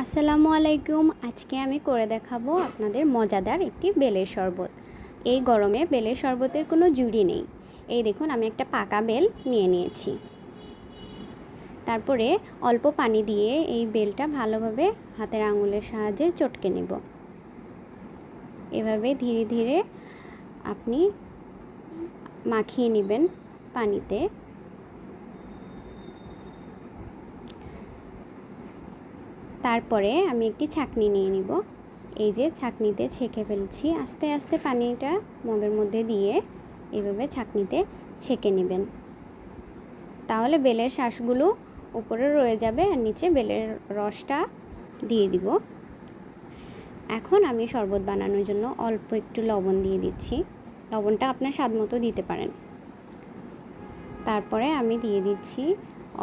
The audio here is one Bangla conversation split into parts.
আসসালামু আলাইকুম। আজকে আমি করে দেখাবো আপনাদের মজাদার একটি বেলের শরবত। এই গরমে বেলের শরবতের কোনো জুড়ি নেই। এই দেখুন, আমি একটা পাকা বেল নিয়ে নিয়েছি। তারপরে অল্প পানি দিয়ে এই বেলটা ভালোভাবে হাতের আঙুলের সাহায্যে চটকে নেব। এভাবে ধীরে ধীরে আপনি মাখিয়ে নেবেন পানিতে। তারপরে আমি একটি ছাঁকনি নিয়ে নিব। এই যে ছাঁকনিতে ছেঁকে ফেলছি। আস্তে আস্তে পানিটা মগের মধ্যে দিয়ে এভাবে ছাঁকনিতে ছেঁকে নেবেন। তাহলে বেলের শাঁসগুলো উপরে রয়ে যাবে আর নিচে বেলের রসটা দিয়ে দিব। এখন আমি শরবত বানানোর জন্য অল্প একটু লবণ দিয়ে দিচ্ছি। লবণটা আপনার স্বাদ মতো দিতে পারেন। তারপরে আমি দিয়ে দিচ্ছি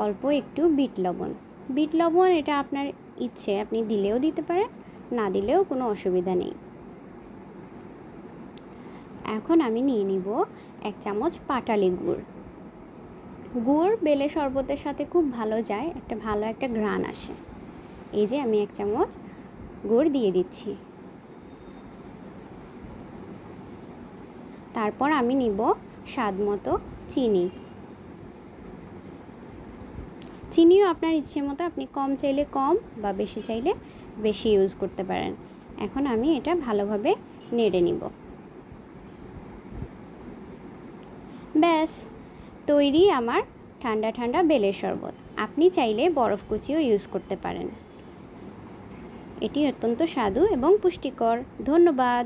অল্প একটু বিট লবণ। বিট লবণ এটা আপনার ইচ্ছে, আপনি দিলেও দিতে পারেন, না দিলেও কোনো অসুবিধা নেই। এখন আমি নিয়ে নিব 1 চামচ পাটালি গুড়। গুড় বেলের শরবতের সাথে খুব ভালো যায়, ভালো একটা ঘ্রাণ আসে। এই যে আমি 1 চামচ গুড় দিয়ে দিচ্ছি। তারপর আমি নিব স্বাদ মতো চিনি। চিনিও আপনার ইচ্ছে মতো, আপনি কম চাইলে কম বা বেশি চাইলে বেশি ইউজ করতে পারেন। এখন আমি এটা ভালোভাবে নেড়ে নিব। ব্যাস তৈরি আমার ঠান্ডা ঠান্ডা বেলের শরবত। আপনি চাইলে বরফ কুচিও ইউজ করতে পারেন। এটি অত্যন্ত স্বাদু এবং পুষ্টিকর। ধন্যবাদ।